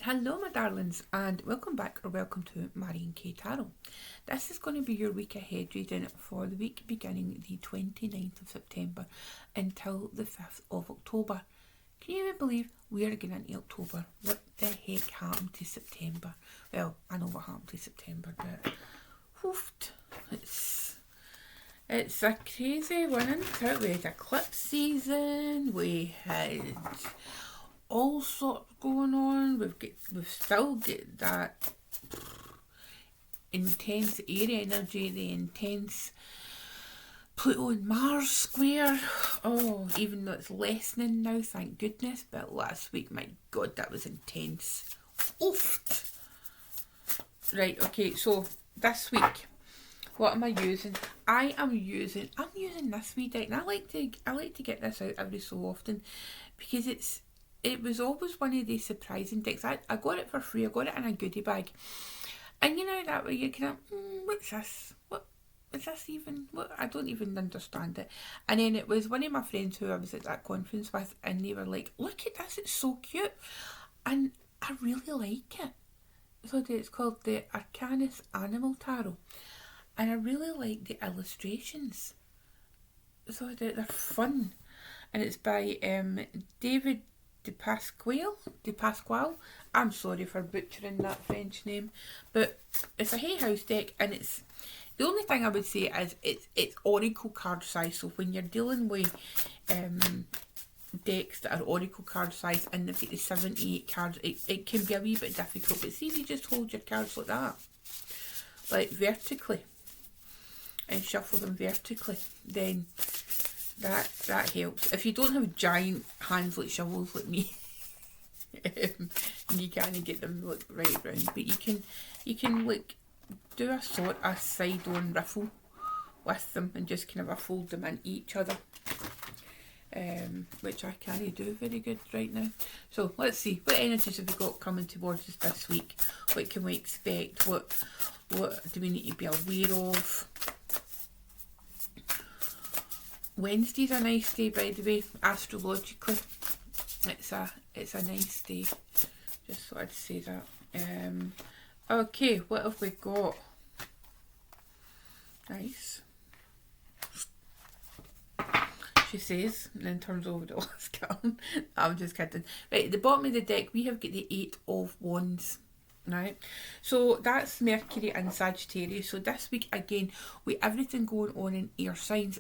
Hello my darlings and welcome back or welcome to Marion K Tarot. This is going to be your week ahead reading for the week beginning the 29th of September until the 5th of October. Can you even believe we are getting into October? What the heck happened to September? Well, I know what happened to September, but woofed. It's a crazy one, isn't it? We had eclipse season, we had all sorts going on. We've still got that intense air energy, the intense Pluto and Mars square. Oh, even though it's lessening now, thank goodness. But last week, my God, that was intense. Oof. Right, okay, so this week, what am I using? I'm using this wee deck, and I like to get this out every so often because it was always one of these surprising decks. I got it for free. I got it in a goodie bag. And you know that way you kind of, what's this? What is this even? What? I don't even understand it. And then it was one of my friends who I was at that conference with, and they were like, look at this, it's so cute. And I really like it. So it's called the Arcanis Animal Tarot. And I really like the illustrations. So they're fun. And it's by David Depasquale. I'm sorry for butchering that French name, but it's a Hay House deck, and it's the only thing I would say is it's oracle card size. So when you're dealing with decks that are oracle card size and they've got the 7-8 cards, it can be a wee bit difficult. But see if you just hold your cards like that, like vertically, and shuffle them vertically, then that helps. If you don't have giant hands like shovels like me, you can't get them like right round, but you can like do a sort of side on riffle with them and just kind of fold them into each other, which I can't do very good right now. So let's see, what energies have we got coming towards us this week? What can we expect? What do we need to be aware of? Wednesday's a nice day, by the way, astrologically. It's a nice day. Just thought I'd say that. Okay, what have we got? Nice. She says, and then turns over the last card. I'm just kidding. Right, at the bottom of the deck, we have got the 8 of Wands. Right, so that's Mercury and Sagittarius. So this week, again, with everything going on in air signs,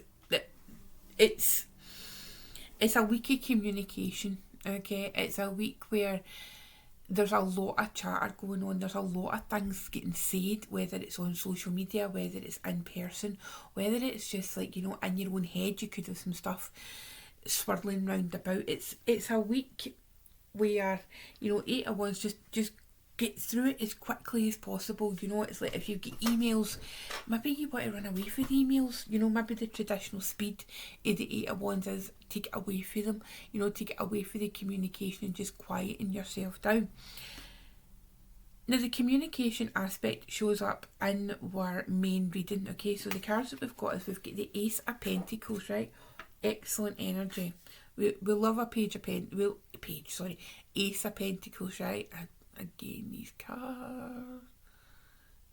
it's a week of communication, okay? It's a week where there's a lot of chatter going on, there's a lot of things getting said, whether it's on social media, whether it's in person, whether it's just like, you know, in your own head, you could have some stuff swirling round about. It's a week where, you know, 8 of Wands, just get through it as quickly as possible. You know, it's like if you get emails, maybe you want to run away from emails. You know, maybe the traditional speed of the 8 of Wands is to get away from them, you know, to get away from the communication and just quieten yourself down. Now the communication aspect shows up in our main reading, okay? So the cards that we've got is we've got the Ace of Pentacles, right? Excellent energy. We love a Ace of Pentacles, right? Again, these cards.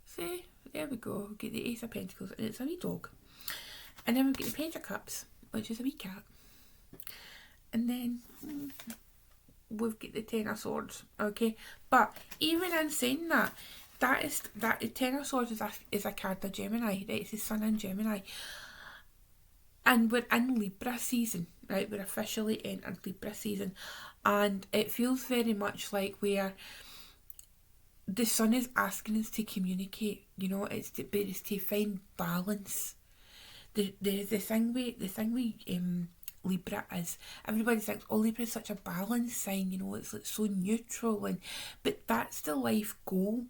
See, there we go. We get the Ace of Pentacles, and it's a wee dog. And then we get the Page of Cups, which is a wee cat. And then we've got the Ten of Swords. Okay, but even in saying that, the Ten of Swords is a card of Gemini, right? It's the Sun in Gemini, and we're in Libra season, right? We're officially entered Libra season, and it feels very much like where the sun is asking us to communicate. You know, it's to find balance. The thing we Libra is, everybody thinks, oh, Libra is such a balance sign, you know, it's like so neutral, but that's the life goal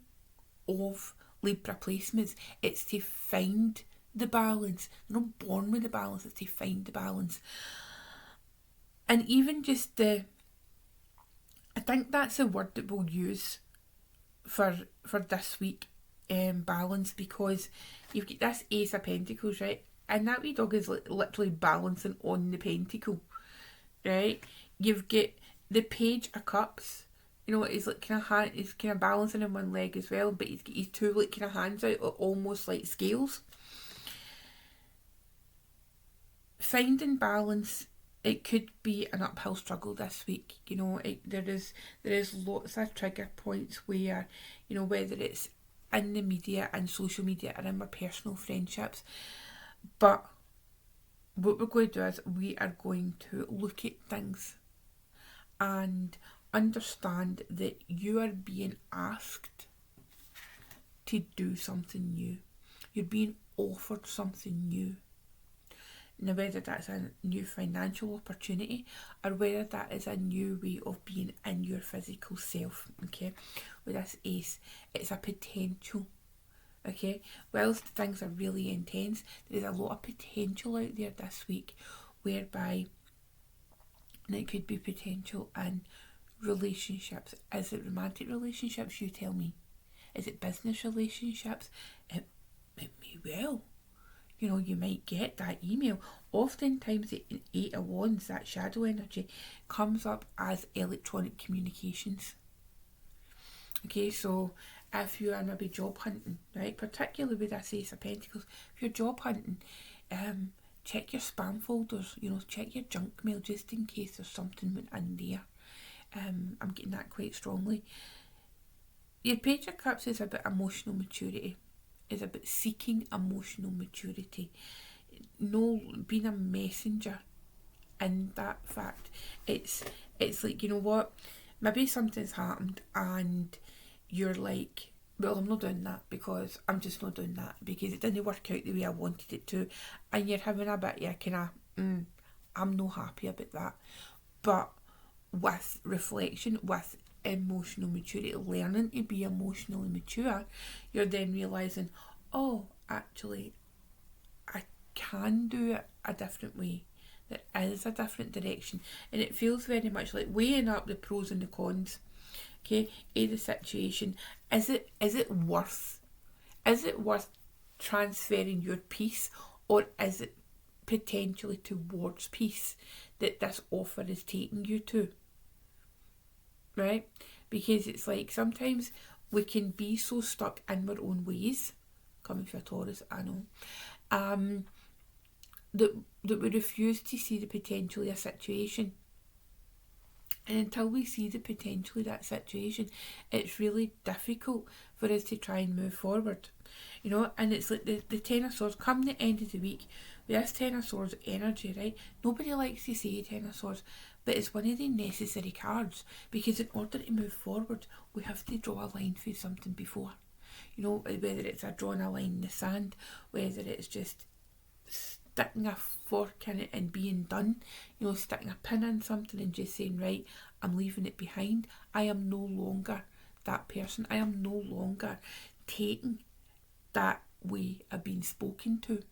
of Libra placements. It's to find the balance. They're not born with the balance, it's to find the balance. And even just I think that's the word that we'll use for this week, balance, because you've got this Ace of Pentacles, right? And that wee dog is literally balancing on the pentacle, right? You've got the Page of Cups, You know, he's like he's kind of balancing in one leg as well, but he's got his two like kind of hands out, almost like scales. Finding balance, it could be an uphill struggle this week. You know, there is lots of trigger points where, you know, whether it's in the media and social media and in my personal friendships, but what we're going to do is we are going to look at things and understand that you are being asked to do something new. You're being offered something new. Now, whether that's a new financial opportunity or whether that is a new way of being in your physical self, okay? With this ace, it's a potential, okay? Whilst things are really intense, there's a lot of potential out there this week whereby, and it could be potential in relationships. Is it romantic relationships? You tell me. Is it business relationships? It may well. You know, you might get that email. Oftentimes the 8 of Wands, that shadow energy, comes up as electronic communications. Okay, so if you are maybe job hunting, right, particularly with this Ace of Pentacles, if you're job hunting, check your spam folders, you know, check your junk mail just in case there's something in there. I'm getting that quite strongly. Your Page of Cups is about emotional maturity. Is about seeking emotional maturity. No, being a messenger in that fact. It's like, you know what, maybe something's happened and you're like, well, I'm not doing that because I'm just not doing that because it didn't work out the way I wanted it to, and you're having a bit of kind of I'm not happy about that. But with reflection, with emotional maturity, learning to be emotionally mature, you're then realising, oh, actually, I can do it a different way. There is a different direction. And it feels very much like weighing up the pros and the cons, okay, of the situation. Is it worth transferring your peace, or is it potentially towards peace that this offer is taking you to? Right? Because it's like sometimes we can be so stuck in our own ways, coming from a Taurus, I know, that we refuse to see the potential of a situation. And until we see the potential of that situation, it's really difficult for us to try and move forward. You know, and it's like the Ten of Swords, come the end of the week, with this Ten of Swords energy, right? Nobody likes to say Ten of Swords, but it's one of the necessary cards, because in order to move forward, we have to draw a line through something before. You know, whether it's drawing a line in the sand, whether it's just sticking a fork in it and being done, you know, sticking a pin in something and just saying, right, I'm leaving it behind. I am no longer that person. I am no longer taking that way of being spoken to.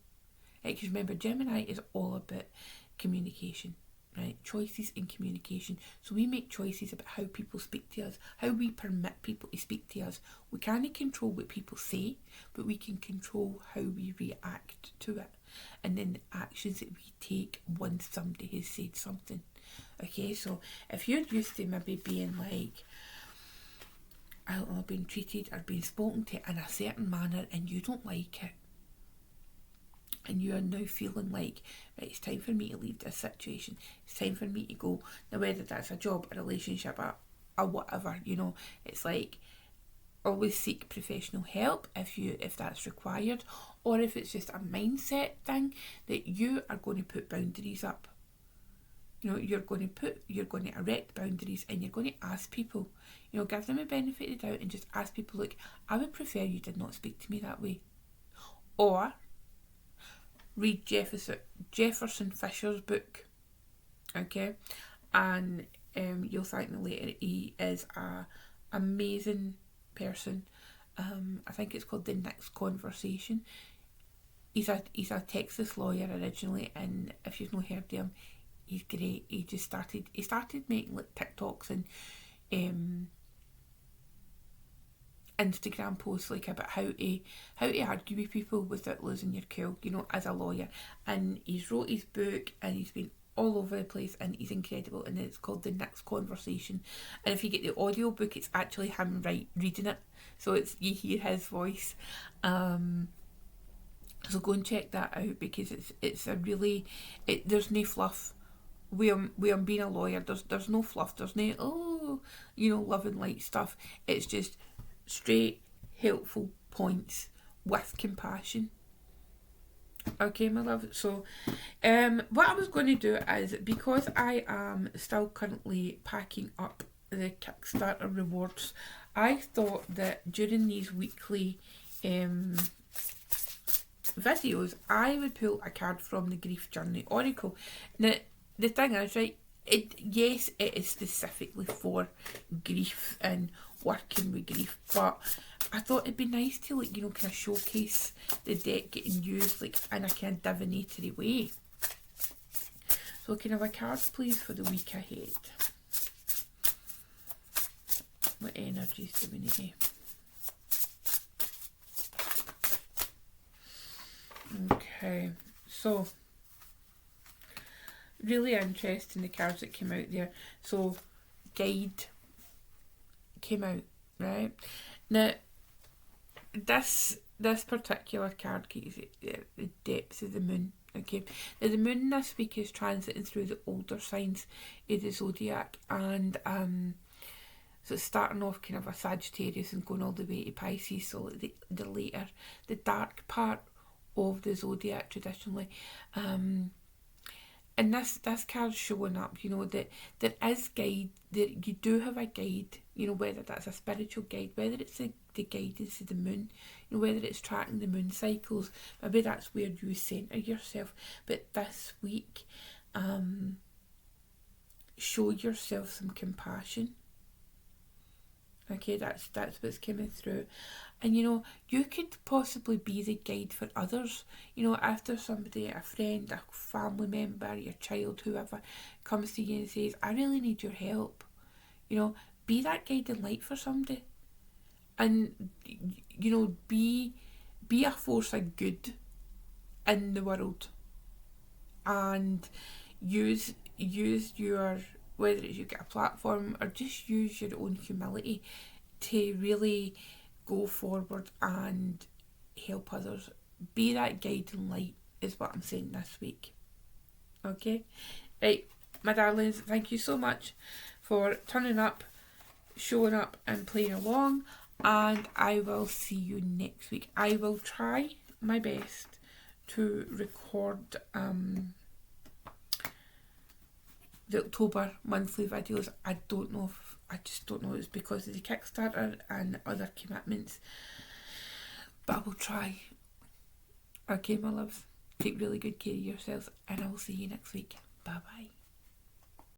Because remember, Gemini is all about communication, right? Choices in communication. So we make choices about how people speak to us, how we permit people to speak to us. We can't control what people say, but we can control how we react to it, and then the actions that we take once somebody has said something. Okay, so if you're used to maybe being like, I don't know, being treated or being spoken to in a certain manner and you don't like it, and you are now feeling like, right, it's time for me to leave this situation, it's time for me to go. Now, whether that's a job, a relationship, or whatever, you know, it's like, always seek professional help if that's required, or if it's just a mindset thing that you are going to put boundaries up. You know, you're going to erect boundaries, and you're going to ask people, you know, give them a benefit of the doubt and just ask people, look, I would prefer you did not speak to me that way. Or read Jefferson Fisher's book, okay, and you'll thank me later. He is a amazing person. I think it's called The Next Conversation. He's a Texas lawyer originally, and if you've not heard of him, he's great. He started making like TikToks and Instagram posts like about how to argue with people without losing your cool, you know, as a lawyer. And he's wrote his book, and he's been all over the place, and he's incredible. And it's called The Next Conversation. And if you get the audio book, it's actually him reading it, so it's you hear his voice. So go and check that out, because it's a really there's no fluff. We am being a lawyer. There's no fluff. There's no love and light stuff. It's just straight helpful points with compassion. Okay, my love. So, what I was going to do is, because I am still currently packing up the Kickstarter rewards, I thought that during these weekly videos, I would pull a card from the Grief Journey Oracle. Now, the thing is, right, yes, it is specifically for grief and working with grief, but I thought it'd be nice to, like, kind of showcase the deck getting used, like, in a kind of divinatory way. So can I have a card, please, for the week ahead? What energies do we need? Okay, so really interesting, the cards that came out there. So Guide came out, right? Now, this particular card gives the depths of the moon. Okay, now the moon this week is transiting through the older signs of the zodiac, and so it's starting off kind of a Sagittarius and going all the way to Pisces. So the later, the dark part of the zodiac traditionally, and this card's showing up, that there is guide, that you do have a guide, whether that's a spiritual guide, whether it's the guidance of the moon, whether it's tracking the moon cycles, maybe that's where you center yourself. But this week, show yourself some compassion. Okay, that's what's coming through. And you could possibly be the guide for others. After somebody, a friend, a family member, your child, whoever, comes to you and says, I really need your help. Be that guiding light for somebody. And, be a force of good in the world. And use your, whether it's you get a platform or just use your own humility to really go forward and help others. Be that guiding light is what I'm saying this week. Okay? Right, my darlings, thank you so much for turning up, showing up and playing along, and I will see you next week. I will try my best to record the October monthly videos. I just don't know, it's because of the Kickstarter and other commitments, but I will try. Okay, my loves, take really good care of yourselves, and I will see you next week. Bye bye.